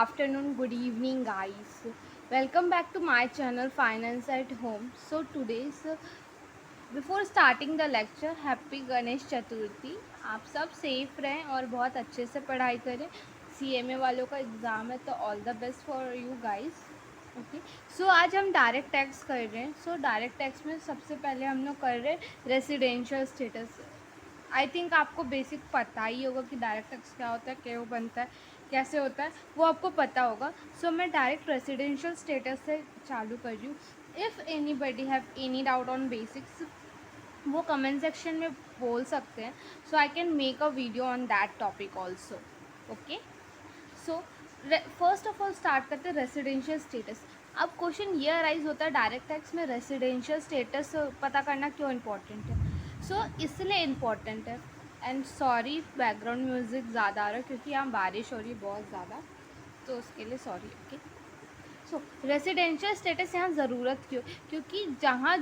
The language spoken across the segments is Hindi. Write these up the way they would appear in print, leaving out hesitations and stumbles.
afternoon, good evening, guys. Welcome back to my channel Finance at Home. So today's before starting the lecture, happy Ganesh Chaturthi. आप सब सेफ रहें और बहुत अच्छे से पढ़ाई करें। CMA वालों का एग्ज़ाम है तो all the best for you guys. Okay, so आज हम डायरेक्ट टैक्स कर रहे हैं। सो डायरेक्ट टैक्स में सबसे पहले हम लोग कर रहे हैं रेसिडेंशियल स्टेटस। आई थिंक आपको बेसिक पता ही होगा कि डायरेक्ट टैक्स क्या होता है, क्यों बनता है, कैसे होता है, वो आपको पता होगा। सो मैं डायरेक्ट रेसिडेंशियल स्टेटस से चालू कर रही हूँ। If anybody have any doubt on basics, वो कमेंट सेक्शन में बोल सकते हैं। So I can make a video on that topic also. Okay, so first of all start करते हैं रेसिडेंशियल स्टेटस। अब क्वेश्चन ये अराइज होता है डायरेक्ट टैक्स में रेसिडेंशियल स्टेटस पता करना क्यों इम्पोर्टेंट है। सो इसलिए इम्पॉर्टेंट है, एंड सॉरी बैकग्राउंड म्यूज़िक ज़्यादा आ रहा है क्योंकि यहाँ बारिश हो रही है बहुत ज़्यादा, तो उसके लिए सॉरी। ओके, सो रेसिडेंशियल स्टेटस यहाँ ज़रूरत क्यों, क्योंकि जहाँ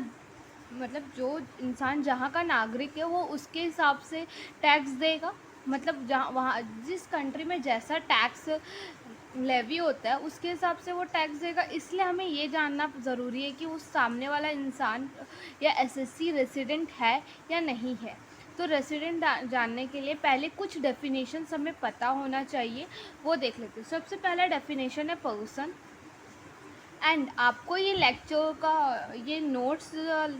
मतलब जो इंसान जहाँ का नागरिक है वो उसके हिसाब से टैक्स देगा। मतलब जहाँ वहाँ जिस कंट्री में जैसा टैक्स लेवी होता है उसके हिसाब से वो टैक्स देगा। इसलिए हमें ये जानना ज़रूरी है कि उस सामने वाला इंसान या एसएससी रेसिडेंट है या नहीं है। तो रेसिडेंट जानने के लिए पहले कुछ डेफिनेशंस हमें पता होना चाहिए, वो देख लेते हैं। सबसे पहला डेफिनेशन है पर्सन। एंड आपको ये लेक्चर का ये नोट्स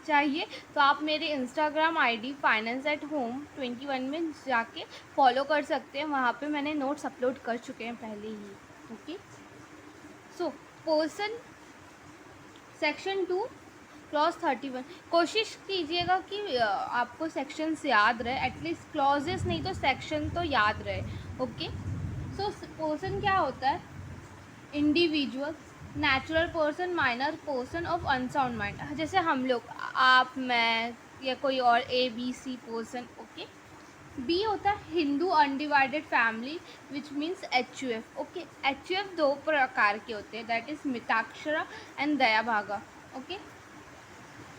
चाहिए तो आप मेरे Instagram ID finance at home 21 में जाके फॉलो कर सकते हैं। वहाँ पे मैंने नोट्स अपलोड कर चुके हैं पहले ही। Okay, so person section 2 clause 31। कोशिश कीजिएगा कि आपको सेक्शंस याद रहे, एटलीस्ट क्लॉजेस नहीं तो सेक्शन तो याद रहे। ओके, सो पर्सन क्या होता है? Individual, natural person, minor person of unsound mind, जैसे हम लोग, आप, मैं या कोई और ABC पर्सन। ओके, बी होता है Hindu undivided family which means HUF। Okay, HUF दो प्रकार के होते हैं, दैट इज़ मिताक्षरा एंड दया भागा। ओके,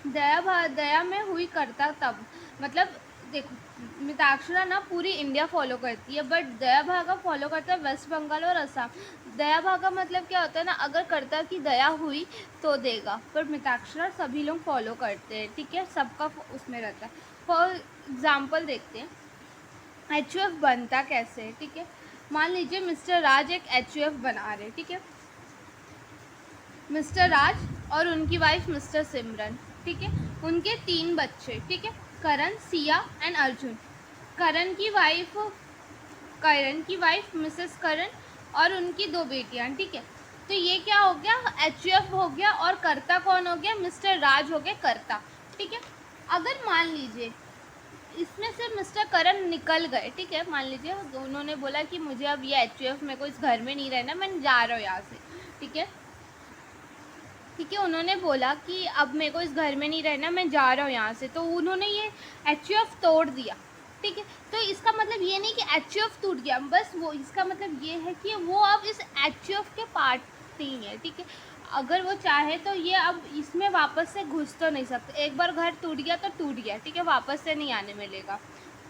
दया में हुई करता तब, मतलब देखो, मिताक्षरा ना पूरी इंडिया फॉलो करती है, बट दया भागा फॉलो करता है वेस्ट बंगाल और असम। दया भागा मतलब क्या होता है ना, अगर कर्ता की दया हुई तो देगा, पर मिताक्षरा सभी लोग फॉलो करते हैं। ठीक है, सबका उसमें रहता है। फॉर एग्जाम्पल देखते हैं HUF बनता कैसे है। ठीक है, मान लीजिए मिस्टर राज एक HUF बना रहे। ठीक है, मिस्टर राज और उनकी वाइफ मिस्टर सिमरन। ठीक है, उनके 3 बच्चे। ठीक है, करण, सिया एंड अर्जुन। करण की वाइफ मिसेस करण और उनकी 2 बेटियां। ठीक है, तो ये क्या हो गया, HUF हो गया, और कर्ता कौन हो गया, मिस्टर राज हो गया कर्ता। ठीक है, अगर मान लीजिए इसमें से मिस्टर करण निकल गए, ठीक है, मान लीजिए उन्होंने बोला कि मुझे अब ये HUF मेरे को इस घर में नहीं रहना, मैं जा रहा हूँ यहाँ से। ठीक है, उन्होंने बोला कि अब मेरे को इस घर में नहीं रहना, मैं जा रहा हूँ यहाँ से, तो उन्होंने ये HUF तोड़ दिया। ठीक है, तो इसका मतलब ये नहीं कि HUF टूट गया, बस वो इसका मतलब ये है कि वो अब इस HUF के पार्ट नहीं है। ठीक है, अगर वो चाहे तो ये अब इसमें वापस से घुस तो नहीं सकते। एक बार घर टूट गया तो टूट गया, ठीक है, वापस से नहीं आने मिलेगा।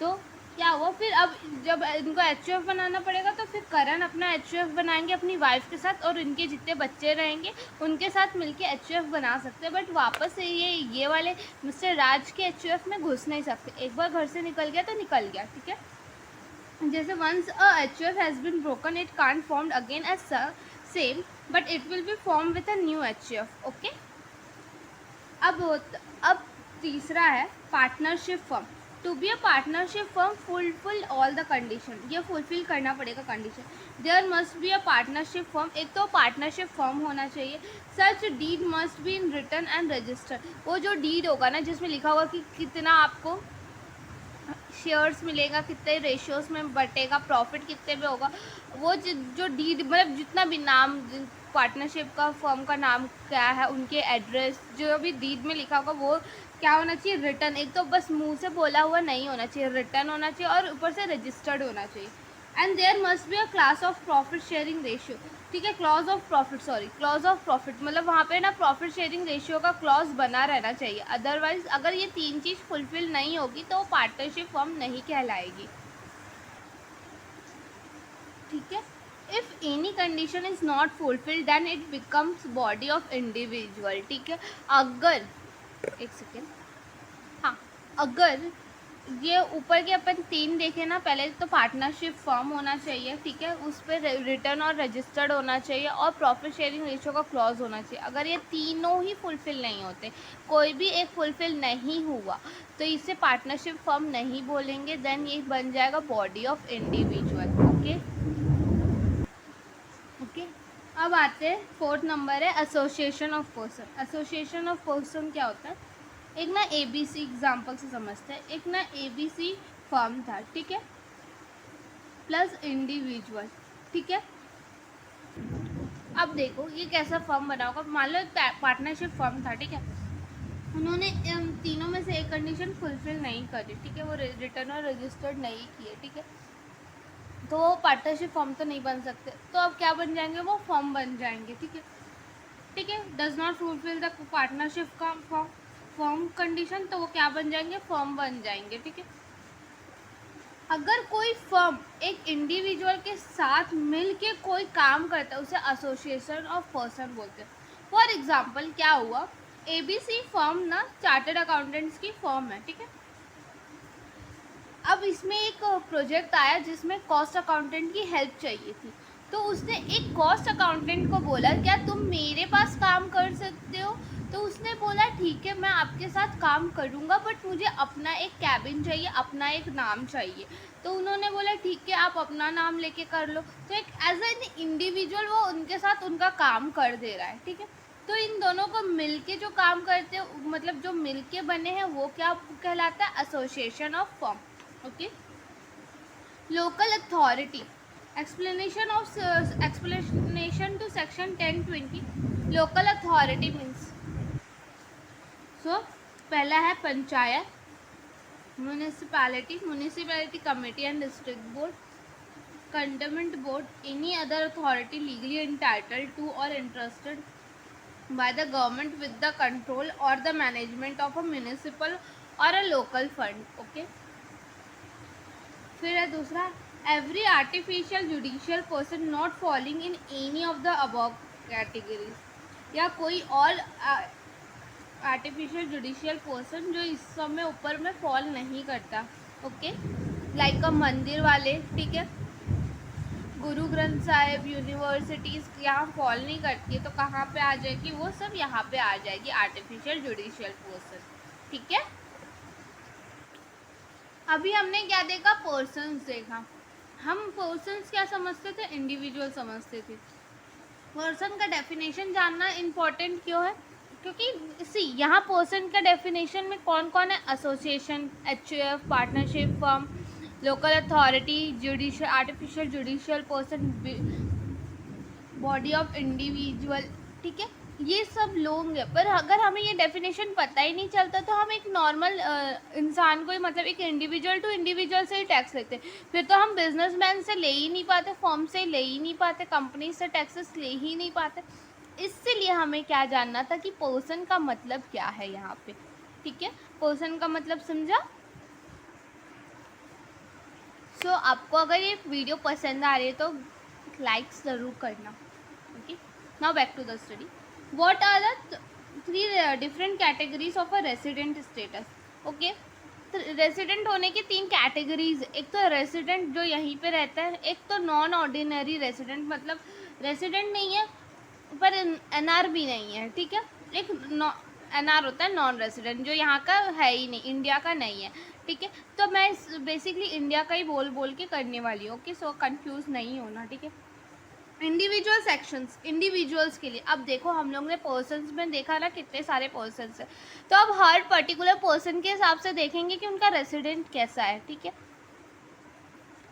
तो क्या हुआ फिर, अब जब इनको HUF बनाना पड़ेगा तो फिर करण अपना HUF बनाएंगे अपनी वाइफ के साथ, और इनके जितने बच्चे रहेंगे उनके साथ मिलके HUF बना सकते हैं, बट वापस से ये वाले मिस्टर राज के HUF में घुस नहीं सकते। एक बार घर से निकल गया तो निकल गया। ठीक है, जैसे once a HUF has been broken it can't formed again as same, but it will be form with a new HUF। Okay, अब तीसरा है partnership firm. To be a partnership firm fulfil all the condition, ये फुलफिल करना पड़ेगा condition. There must be a partnership firm, एक तो पार्टनरशिप फर्म होना चाहिए। Such deed must be in written and registered, वो जो डीड होगा ना जिसमें लिखा होगा कि कितना आपको शेयर्स मिलेगा, कितने रेशियोज में बटेगा, प्रॉफिट कितने में होगा, वो जो डीड मतलब जितना भी नाम पार्टनरशिप का फर्म का नाम क्या है, उनके एड्रेस जो भी डीड में लिखा होगा वो क्या होना चाहिए, रिटर्न। एक तो बस मुंह से बोला हुआ नहीं होना चाहिए, रिटर्न होना चाहिए, और ऊपर से रजिस्टर्ड होना चाहिए। And there must be a class of profit sharing ratio. ठीक है, क्लॉज ऑफ प्रॉफिट मतलब वहाँ पे ना प्रॉफिट शेयरिंग रेशियो का क्लॉज बना रहना चाहिए। अदरवाइज अगर ये 3 चीज़ फुलफिल नहीं होगी तो वो पार्टनरशिप फर्म नहीं कहलाएगी। ठीक है, if any condition is not fulfilled then it becomes body of individual, ठीक है। अगर एक सेकेंड, हाँ, अगर ये ऊपर के अपन 3 देखें ना, पहले तो पार्टनरशिप फॉर्म होना चाहिए, ठीक है, उस पर रिटर्न और रजिस्टर्ड होना चाहिए और प्रॉफिट शेयरिंग रेशियो का क्लॉज होना चाहिए। अगर ये तीनों ही फुलफिल नहीं होते, कोई भी एक फुलफिल नहीं हुआ, तो इसे पार्टनरशिप फॉर्म नहीं बोलेंगे, देन ये बन जाएगा body of individual. Okay okay, अब आते हैं 4th नंबर है association of person. Association of person क्या होता है? एक ना ABC एग्जाम्पल से समझते हैं। एक ना ABC फर्म था, ठीक है, प्लस इंडिविजुअल, ठीक है। अब देखो ये कैसा फर्म बना होगा। मान लो पार्टनरशिप फर्म था, ठीक है, उन्होंने तीनों में से एक कंडीशन फुलफिल नहीं करी, ठीक है, वो रिटर्न और रजिस्टर्ड नहीं किए, ठीक है, तो वो पार्टनरशिप फर्म तो नहीं बन सकते। तो अब क्या बन जाएंगे? वो फर्म बन जाएंगे, ठीक है, ठीक है, does not fulfil the partnership का फर्म कंडीशन, तो वो क्या बन जाएंगे? फर्म बन जाएंगे, ठीक है। अगर कोई फर्म एक इंडिविजुअल के साथ मिल के कोई काम करता है, उसे एसोसिएशन ऑफ पर्सन बोलते हैं। फॉर एग्जाम्पल क्या हुआ, ABC फर्म ना चार्टर्ड अकाउंटेंट्स की फर्म है, ठीक है। अब इसमें एक प्रोजेक्ट आया जिसमें कॉस्ट अकाउंटेंट की हेल्प चाहिए थी, तो उसने एक कॉस्ट अकाउंटेंट को बोला क्या तुम मेरे पास काम कर सकते हो? तो उसने बोला ठीक है मैं आपके साथ काम करूँगा, बट मुझे अपना एक कैबिन चाहिए, अपना एक नाम चाहिए। तो उन्होंने बोला ठीक है आप अपना नाम लेके कर लो। तो एक एज एन इंडिविजुअल वो उनके साथ उनका काम कर दे रहा है, ठीक है। तो इन दोनों को मिलके जो काम करते हैं, मतलब जो मिलके बने हैं, वो क्या कहलाता है? Association of firm. Okay, local authority explanation to section 1020 local authority means, so पहला है panchayat, municipality committee and district board, cantonment board, any other authority legally entitled to or entrusted by the government with the control or the management of a municipal or a local fund. Okay, फिर है दूसरा, every artificial judicial person not falling in any of the above categories, या कोई और आर्टिफिशियल जुडिशियल पर्सन जो इस सब में ऊपर में फॉल नहीं करता। ओके, लाइक अ मंदिर वाले, ठीक है, गुरु ग्रंथ साहिब, यूनिवर्सिटीज़ यहाँ फॉल नहीं करती है, तो कहाँ पे आ जाएगी? वो सब यहाँ पे आ जाएगी, आर्टिफिशियल जुडिशियल पर्सन, ठीक है। अभी हमने क्या देखा? पर्सन्स देखा। हम पर्सन्स क्या समझते थे? इंडिविजुअल समझते थे। पर्सन का डेफिनेशन जानना इम्पोर्टेंट क्यों है? क्योंकि सी यहाँ पर्सन का डेफिनेशन में कौन कौन है? Association, HUF, partnership firm, local authority, judicial, artificial judicial person, body of individual, ठीक है, ये सब लोग हैं। पर अगर हमें ये डेफिनेशन पता ही नहीं चलता तो हम एक नॉर्मल इंसान को ही, मतलब एक इंडिविजुअल टू इंडिविजुअल से ही टैक्स लेते, फिर तो हम बिजनेसमैन से ले ही नहीं पाते, फर्म से ले ही नहीं पाते, कंपनी से टैक्सेस ले ही नहीं पाते। इसलिए हमें क्या जानना था कि पर्सन का मतलब क्या है यहाँ पे, ठीक है, पर्सन का मतलब समझा? सो आपको अगर ये वीडियो पसंद आ रही है तो लाइक्स ज़रूर करना। Okay, now back to the study. What are the 3 different categories of a resident status? Okay, तो रेसिडेंट होने की 3 कैटेगरीज। एक तो रेसिडेंट जो यहीं पे रहता है, एक तो नॉन ऑर्डिनरी रेसिडेंट, मतलब रेसिडेंट नहीं है पर NR भी नहीं है, ठीक है। एक NR होता है नॉन रेसिडेंट, जो यहाँ का है ही नहीं, इंडिया का नहीं है, ठीक है। तो मैं बेसिकली इंडिया का ही बोल के करने वाली हूँ। ओके, सो कंफ्यूज नहीं होना, ठीक है। इंडिविजुअल सेक्शंस, इंडिविजुअल्स के लिए। अब देखो हम लोग ने पर्सन्स में देखा ना कितने सारे पर्सन्स हैं, तो अब हर पर्टिकुलर पर्सन के हिसाब से देखेंगे कि उनका रेसिडेंट कैसा है, ठीक है,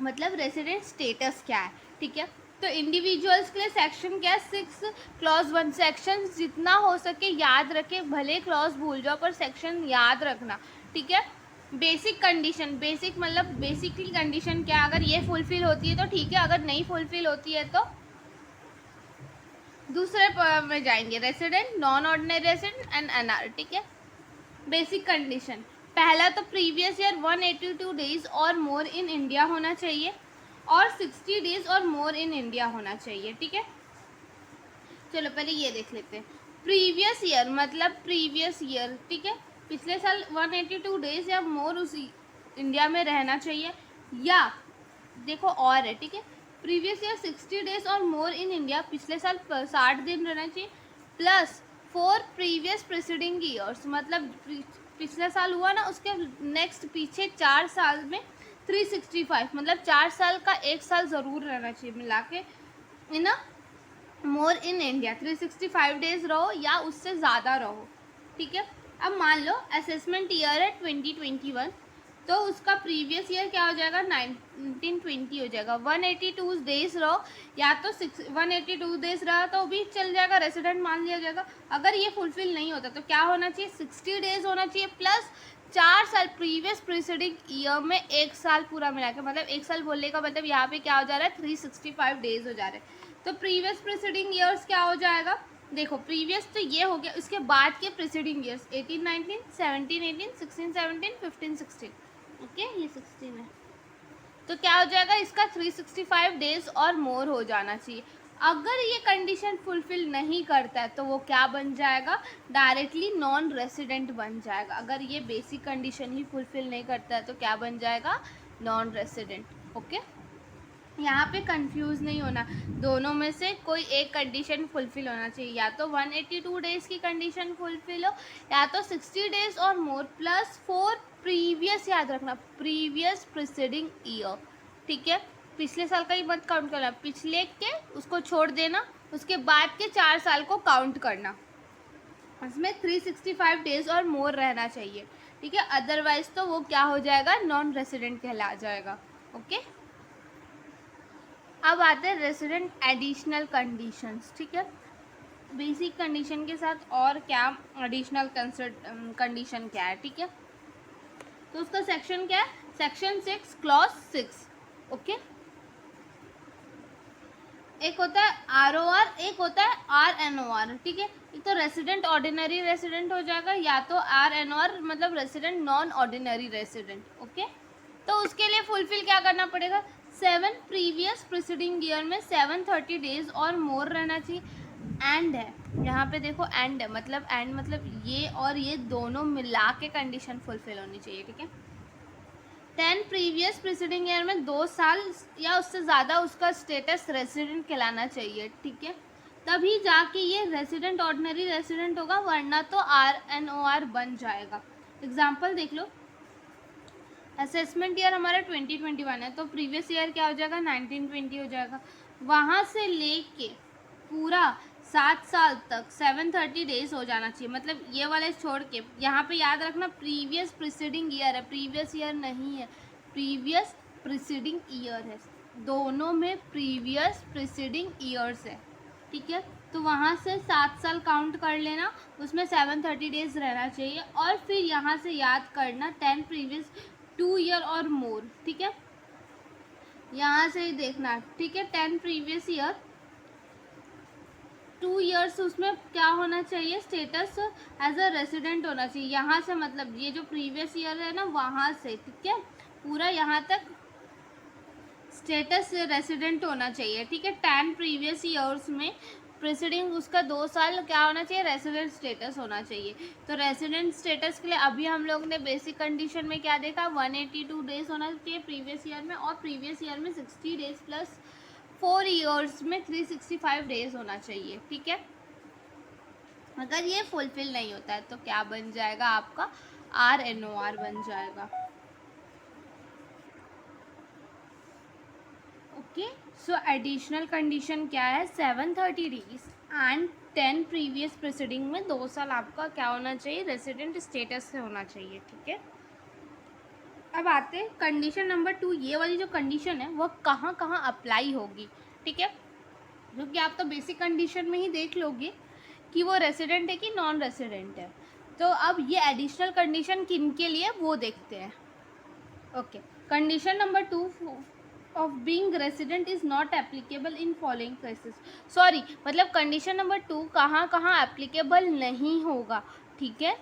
मतलब रेसिडेंट स्टेटस क्या है, ठीक है। तो इंडिविजुअल्स के लिए सेक्शन क्या है? 6 क्लॉज 1 सेक्शन जितना हो सके याद रखे, भले क्लॉज भूल जाओ पर सेक्शन याद रखना, ठीक है। बेसिक कंडीशन, बेसिक मतलब बेसिकली कंडीशन क्या, अगर ये फुलफिल होती है तो ठीक है, अगर नहीं फुलफिल होती है तो दूसरे में जाएंगे, resident, non ordinary resident and NR, ठीक है। बेसिक कंडीशन, पहला तो प्रीवियस ईयर 182 डेज और मोर इन इंडिया होना चाहिए। और 60 डेज और मोर इन इंडिया होना चाहिए। ठीक है, चलो पहले ये देख लेते हैं। प्रीवियस ईयर मतलब प्रीवियस ईयर, ठीक है, पिछले साल 182 डेज या मोर उस इंडिया में रहना चाहिए, या देखो और है, ठीक है, प्रीवियस ईयर 60 डेज और मोर इन इंडिया, पिछले साल 60 दिन रहना चाहिए, प्लस 4 प्रीवियस प्रीसीडिंग ईयर्स, मतलब पिछले साल हुआ ना उसके नेक्स्ट पीछे 4 साल में 365, मतलब 4 साल का 1 साल ज़रूर रहना चाहिए मिला के इन मोर इन इंडिया। 365 डेज रहो या उससे ज़्यादा रहो। ठीक है, अब मान लो असेसमेंट ईयर है 2021, तो उसका प्रीवियस ईयर क्या हो जाएगा, 1920 हो जाएगा। 182 डेज रहो या तो 182 डेज रहा तो भी चल जाएगा, रेसिडेंट मान लिया जाएगा। अगर ये फुलफिल नहीं होता तो क्या होना चाहिए, 60 डेज होना चाहिए प्लस 4 साल प्रीवियस प्रीसीडिंग ईयर में 1 साल पूरा मिला के, मतलब 1 साल बोलने का मतलब यहाँ पे क्या हो जा रहा है, 365 डेज हो जा रहे हैं। तो प्रीवियस प्रीसीडिंग ईयर्स क्या हो जाएगा, देखो प्रीवियस तो ये हो गया, उसके बाद के प्रीसीडिंग ईयर्स 18 19 17 18 16 17 15 16, ओके ये 16 है, तो क्या हो जाएगा इसका 365 डेज और मोर हो जाना चाहिए। अगर ये कंडीशन फुलफिल नहीं करता है तो वो क्या बन जाएगा, डायरेक्टली नॉन रेसिडेंट बन जाएगा। अगर ये बेसिक कंडीशन ही फुलफिल नहीं करता है तो क्या बन जाएगा, नॉन रेसिडेंट। ओके, यहाँ पे कंफ्यूज नहीं होना, दोनों में से कोई एक कंडीशन फुलफिल होना चाहिए, या तो 182 डेज की कंडीशन फुलफिल हो या तो 60 डेज और मोर प्लस 4 प्रीवियस, याद रखना प्रीवियस प्रीसीडिंग ईयर। ठीक है, पिछले साल का ही मत काउंट करना, पिछले के उसको छोड़ देना, उसके बाद के 4 साल को काउंट करना, उसमें 365 डेज और मोर रहना चाहिए। ठीक है, अदरवाइज तो वो क्या हो जाएगा, नॉन रेसिडेंट कहला जाएगा। ओके, अब आते हैं रेसिडेंट एडिशनल कंडीशंस। ठीक है, बेसिक कंडीशन के साथ और क्या एडिशनल कंडीशन क्या है। ठीक है, तो उसका सेक्शन क्या है, सेक्शन 6 क्लॉज 6। ओके, एक होता है ROR, एक होता है RNOR। ठीक है, एक तो रेसिडेंट ऑर्डिनरी रेसिडेंट हो जाएगा, या तो RNOR मतलब resident non ordinary resident. Okay, तो उसके लिए फुलफिल क्या करना पड़ेगा, 7 प्रीवियस प्रीसीडिंग ईयर में 730 डेज और मोर रहना चाहिए। एंड है यहाँ पे देखो, एंड है मतलब, एंड मतलब ये और ये दोनों मिला के कंडीशन फुलफिल होनी चाहिए। ठीक है, 10 प्रीवियस प्रीसीडिंग ईयर में 2 साल या उससे ज़्यादा उसका स्टेटस रेसिडेंट कहलाना चाहिए। ठीक है, तभी जाके ये रेसिडेंट ऑर्डिनरी रेसिडेंट होगा, वरना तो RNOR बन जाएगा। एग्जाम्पल देख लो, असेसमेंट ईयर हमारा 2021 है, तो प्रीवियस ईयर क्या हो जाएगा, 1920 हो जाएगा। वहाँ से लेके पूरा 7 साल तक 730 डेज हो जाना चाहिए, मतलब ये वाले छोड़ के। यहाँ पे याद रखना प्रीवियस प्रीसीडिंग ईयर है, प्रीवियस ईयर नहीं है, प्रीवियस प्रीसीडिंग ईयर है, दोनों में प्रीवियस प्रीसीडिंग ईयर्स है। ठीक है, तो वहाँ से 7 साल काउंट कर लेना, उसमें 730 डेज रहना चाहिए, और फिर यहाँ से याद करना 10 प्रीवियस 2 ईयर और मोर। ठीक है, यहाँ से ही देखना। ठीक है, 10 प्रीवियस ईयर 2 ईयर्स, उसमें क्या होना चाहिए, स्टेटस एज अ रेसिडेंट होना चाहिए। यहाँ से मतलब ये जो प्रीवियस ईयर है ना, वहाँ से ठीक है पूरा यहाँ तक स्टेटस रेसिडेंट होना चाहिए। ठीक है, 10 प्रीवियस ईयर्स में प्रीसीडिंग उसका 2 साल क्या होना चाहिए, रेसिडेंट स्टेटस होना चाहिए। तो रेसिडेंट स्टेटस के लिए अभी हम लोग ने बेसिक कंडीशन में क्या देखा, 182 डेज होना चाहिए प्रीवियस ईयर में, और प्रीवियस ईयर में 60 डेज प्लस 4 ईयर्स में 365 डेज होना चाहिए। ठीक है, अगर ये फुलफिल नहीं होता है तो क्या बन जाएगा, आपका RNOR बन जाएगा। ओके, सो एडिशनल कंडीशन क्या है, 730 डेज एंड 10 प्रीवियस प्रीसीडिंग में 2 साल आपका क्या होना चाहिए, रेसिडेंट स्टेटस से होना चाहिए। ठीक है, अब आते हैं कंडीशन नंबर 2। ये वाली जो कंडीशन है वह कहाँ कहाँ अप्लाई होगी। ठीक है, क्योंकि आप तो बेसिक कंडीशन में ही देख लोगे कि वो रेसिडेंट है कि नॉन रेसिडेंट है, तो अब ये एडिशनल कंडीशन किन के लिए वो देखते हैं। Okay, condition number 2 of being resident is not applicable in following cases. Sorry, मतलब कंडीशन नंबर 2 कहाँ कहाँ एप्लीकेबल नहीं होगा। ठीक है,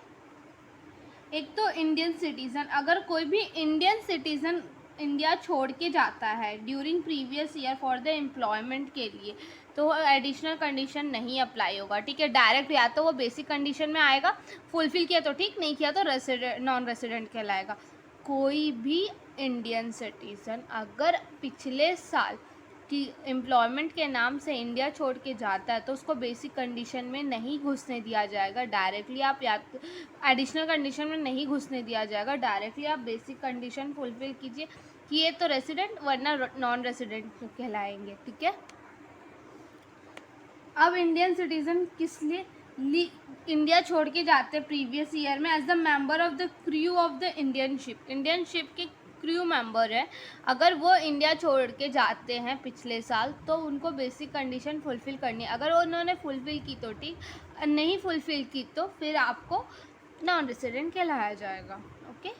एक तो इंडियन सिटीज़न, अगर कोई भी इंडियन सिटीज़न इंडिया छोड़ के जाता है during previous year for the employment के लिए, तो एडिशनल कंडीशन नहीं अप्लाई होगा, ठीक है। डायरेक्ट या तो वो बेसिक कंडीशन में आएगा, फुलफिल किया तो ठीक, नहीं किया तो नॉन रेसिडेंट कहलाएगा। कोई भी इंडियन सिटीज़न अगर पिछले साल कि एम्प्लॉयमेंट के नाम से इंडिया छोड़ के जाता है तो उसको बेसिक कंडीशन में नहीं घुसने दिया जाएगा डायरेक्टली। आप या एडिशनल कंडीशन में नहीं घुसने दिया जाएगा डायरेक्टली, आप बेसिक कंडीशन फुलफिल कीजिए, किए तो रेसिडेंट वरना नॉन रेसिडेंट कहलाएंगे, ठीक है। अब इंडियन सिटीजन किस लिए इंडिया छोड़ के जाते हैं प्रीवियस ईयर में as the member of the crew of the Indian ship के क्रू मेंबर है, अगर वो इंडिया छोड़ के जाते हैं पिछले साल तो उनको बेसिक कंडीशन फुलफ़िल करनी है। अगर उन्होंने फुलफ़िल की तो ठीक, नहीं फुलफ़िल की तो फिर आपको नॉन रेसिडेंट कहलाया जाएगा, ओके।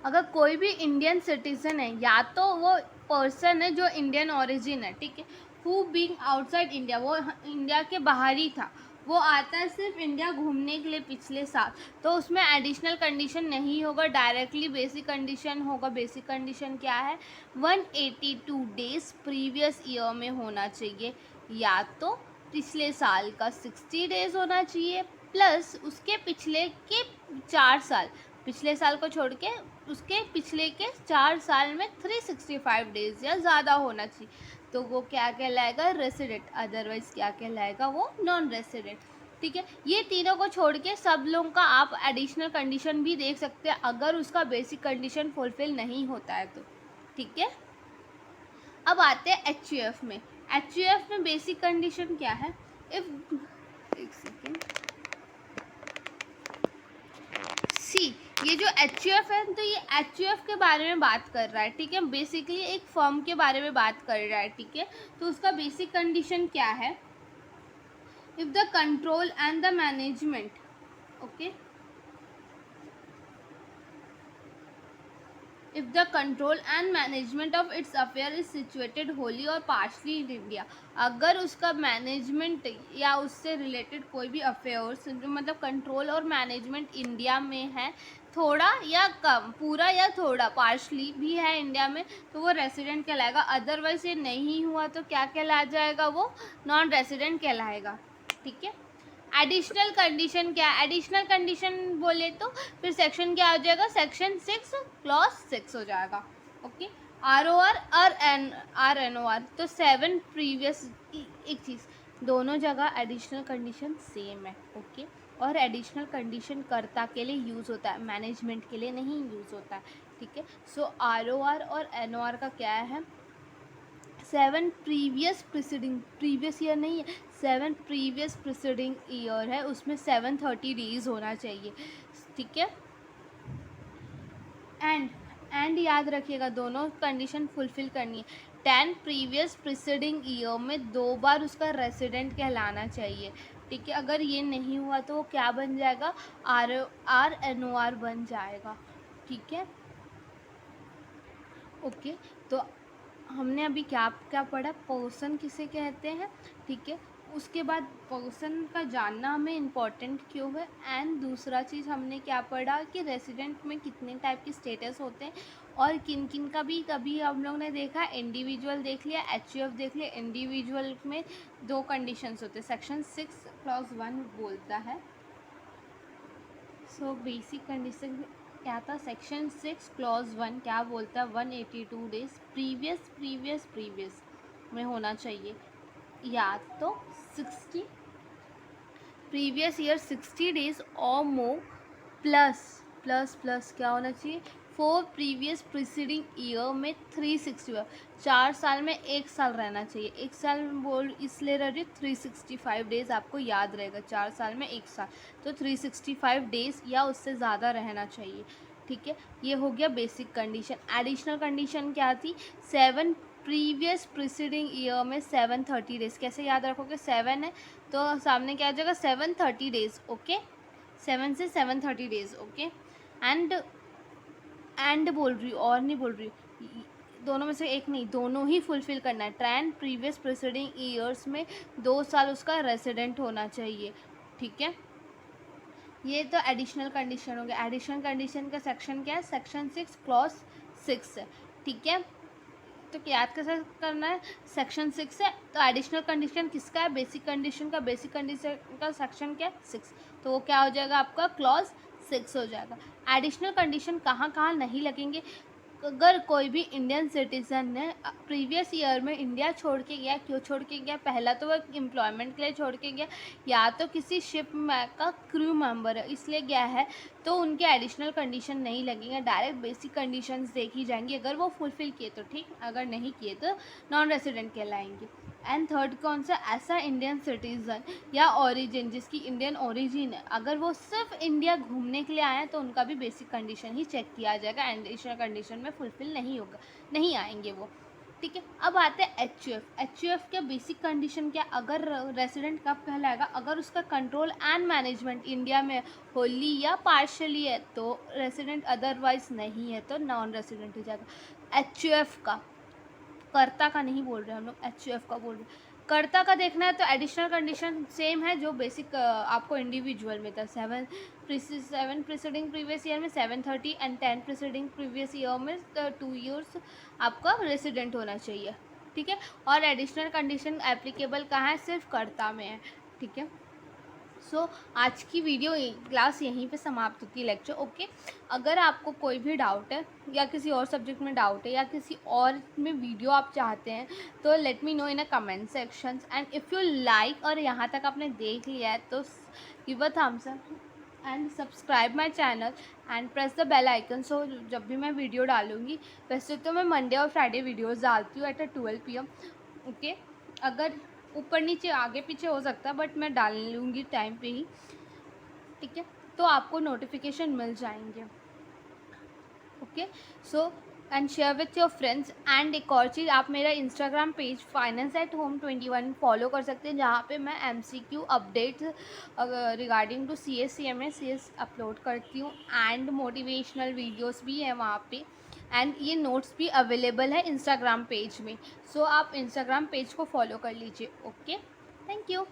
अगर कोई भी इंडियन सिटीज़न है, या तो वो पर्सन है जो इंडियन ओरिजिन है, ठीक है, हु बीइंग आउटसाइड इंडिया, वो इंडिया के बाहर ही था, वो आता है सिर्फ इंडिया घूमने के लिए पिछले साल, तो उसमें एडिशनल कंडीशन नहीं होगा, डायरेक्टली बेसिक कंडीशन होगा। बेसिक कंडीशन क्या है, 182 डेज प्रीवियस ईयर में होना चाहिए, या तो पिछले साल का 60 डेज होना चाहिए प्लस उसके पिछले के 4 साल, पिछले साल को छोड़ के उसके पिछले के 4 साल में 365 डेज या ज़्यादा होना चाहिए, तो वो क्या कहलाएगा, रेसिडेंट। अदरवाइज़ क्या कहलाएगा, वो नॉन रेसिडेंट, ठीक है। ये तीनों को छोड़ के सब लोगों का आप एडिशनल कंडीशन भी देख सकते हैं अगर उसका बेसिक कंडीशन फुलफिल नहीं होता है तो, ठीक है। अब आते हैं HUF में। HUF में बेसिक कंडीशन क्या है, इफ एक सेकेंड सी, ये जो HUF है तो ये HUF के बारे में बात कर रहा है, ठीक है, बेसिकली एक फर्म के बारे में बात कर रहा है, ठीक है। तो उसका बेसिक कंडीशन क्या है, if the control and the management, okay, if the control and management of its affair is situated Holi और पार्शली इन इंडिया, अगर उसका मैनेजमेंट या उससे रिलेटेड कोई भी अफेयर्स मतलब कंट्रोल और मैनेजमेंट इंडिया में है, थोड़ा या कम, पूरा या थोड़ा, पार्शली भी है इंडिया में, तो वो रेसिडेंट कहलाएगा। अदरवाइज ये नहीं हुआ तो क्या कहला जाएगा, वो नॉन रेसिडेंट कहलाएगा, ठीक है। एडिशनल कंडीशन क्या है, एडिशनल कंडीशन बोले तो फिर सेक्शन क्या हो जाएगा, सेक्शन 6 क्लॉज 6 हो जाएगा, ओके। ROR और RNOR, तो 7 प्रीवियस, एक चीज़, दोनों जगह एडिशनल कंडीशन सेम है, ओके। और एडिशनल कंडीशन कर्ता के लिए यूज़ होता है, मैनेजमेंट के लिए नहीं यूज़ होता है, ठीक है। सो ROR और NOR का क्या है, 7 प्रीवियस प्रिसीडिंग, प्रीवियस ईयर नहीं है, 7 प्रीवियस प्रिसीडिंग ईयर है, उसमें 730 डेज होना चाहिए, ठीक है। एंड याद रखिएगा दोनों कंडीशन फुलफिल करनी है। 10 प्रीवियस प्रिसीडिंग ईयर में 2 बार उसका रेसिडेंट कहलाना चाहिए, ठीक है। अगर ये नहीं हुआ तो वो क्या बन जाएगा, RNOR बन जाएगा, ठीक है, ओके। तो हमने अभी क्या क्या पढ़ा, पर्सन किसे कहते हैं, ठीक है। उसके बाद पर्सन का जानना हमें इम्पॉर्टेंट क्यों है, एंड दूसरा चीज़ हमने क्या पढ़ा कि रेसिडेंट में कितने टाइप के स्टेटस होते हैं और किन किन का भी कभी हम लोग ने देखा, इंडिविजुअल देख लिया, HUF देख लिया। इंडिविजुअल में 2 कंडीशंस होते हैं, सेक्शन 6 क्लॉज 1 बोलता है। सो बेसिक कंडीशन क्या था, सेक्शन 6 क्लॉज 1 क्या बोलता है, 182 डेज प्रीवियस में होना चाहिए, या तो 60 प्रीवियस ईयर 60 डेज और मोर प्लस क्या होना चाहिए, 4 प्रीवियस प्रीसीडिंग ईयर में 365, 4 साल में 1 साल रहना चाहिए। 1 साल बोल इसलिए रह रही 365 डेज़ आपको याद रहेगा, 4 साल में 1 साल, तो 365 डेज़ या उससे ज़्यादा रहना चाहिए, ठीक है। ये हो गया बेसिक कंडीशन। एडिशनल कंडीशन क्या थी, 7 प्रीवियस प्रीसीडिंग ईयर में 730 डेज़, कैसे याद रखोगे, 7 है तो सामने क्या आ जाएगा 730 डेज़, ओके, 7 से 730 डेज़, ओके। एंड बोल रही हूँ और नहीं बोल रही हूँ, दोनों में से एक नहीं, दोनों ही फुलफ़िल करना है। 10 प्रीवियस प्रीसीडिंग ईयर्स में 2 साल उसका रेसिडेंट होना चाहिए, ठीक है। ये तो एडिशनल कंडीशन हो गया। एडिशनल कंडीशन का सेक्शन क्या है, सेक्शन 6 क्लॉज 6 है, ठीक है। तो याद कैसे करना है, सेक्शन 6 है तो एडिशनल कंडीशन किसका है, बेसिक कंडीशन का। बेसिक कंडीशन का सेक्शन क्या है, 6, तो वो क्या हो जाएगा आपका क्लॉज 6 हो जाएगा। एडिशनल कंडीशन कहाँ कहाँ नहीं लगेंगे, अगर कोई भी इंडियन सिटीज़न ने प्रीवियस ईयर में इंडिया छोड़ के गया, क्यों छोड़ के गया, पहला तो वो एम्प्लॉयमेंट के लिए छोड़ के गया, या तो किसी शिप में का क्रू मेंबर है इसलिए गया है, तो उनके एडिशनल कंडीशन नहीं लगेंगे, डायरेक्ट बेसिक कंडीशंस देखी जाएंगी। अगर वो फुलफ़िल किए तो ठीक, अगर नहीं किए तो नॉन रेसिडेंट कहलाएंगे। एंड थर्ड कौन सा, ऐसा इंडियन सिटीज़न या ओरिजिन जिसकी इंडियन ओरिजिन है, अगर वो सिर्फ इंडिया घूमने के लिए आए हैं तो उनका भी बेसिक कंडीशन ही चेक किया जाएगा, एडिशनल कंडीशन में फुलफ़िल नहीं होगा, नहीं आएंगे वो, ठीक है। अब आते हैं HUF। HUF का बेसिक कंडीशन क्या, अगर रेसिडेंट कब कहलाएगा, अगर उसका कंट्रोल एंड मैनेजमेंट इंडिया में होली या पार्शली है तो रेसिडेंट, अदरवाइज नहीं है तो नॉन रेसिडेंट हो जाएगा। HUF का, कर्ता का नहीं बोल रहे हम लोग, HUF का बोल रहे। कर्ता का देखना है तो एडिशनल कंडीशन सेम है जो बेसिक आपको इंडिविजुअल में था, 7 प्रीसीडिंग प्रीवियस ईयर में 730 एंड 10 प्रीसीडिंग प्रीवियस ईयर में 2 ईयर्स आपका रेसिडेंट होना चाहिए, ठीक है। और एडिशनल कंडीशन एप्लीकेबल कहाँ है, सिर्फ कर्ता में है, ठीक है। आज की वीडियो क्लास यहीं पे समाप्त होती है, लेक्चर, ओके। अगर आपको कोई भी डाउट है या किसी और सब्जेक्ट में डाउट है या किसी और में वीडियो आप चाहते हैं तो let me know in a comment sections. And if you like, और यहाँ तक आपने देख लिया है तो give a thumbs up and subscribe my channel and press the bell icon, so जब भी मैं वीडियो डालूँगी, वैसे तो मैं मंडे और फ्राइडे वीडियोज़ डालती हूँ एट 12 PM, ओके। अगर ऊपर नीचे आगे पीछे हो सकता है बट मैं डाल लूँगी टाइम पे ही, ठीक है, तो आपको नोटिफिकेशन मिल जाएंगे, okay. So and share with your friends. And एक और चीज़, आप मेरा इंस्टाग्राम पेज finance@home21 फॉलो कर सकते हैं, जहाँ पे मैं MCQ updates regarding to CS upload करती हूँ एंड मोटिवेशनल वीडियोस भी हैं वहाँ पे। एंड ये नोट्स भी अवेलेबल है इंस्टाग्राम पेज में, सो आप इंस्टाग्राम पेज को फॉलो कर लीजिए, ओके। Thank you.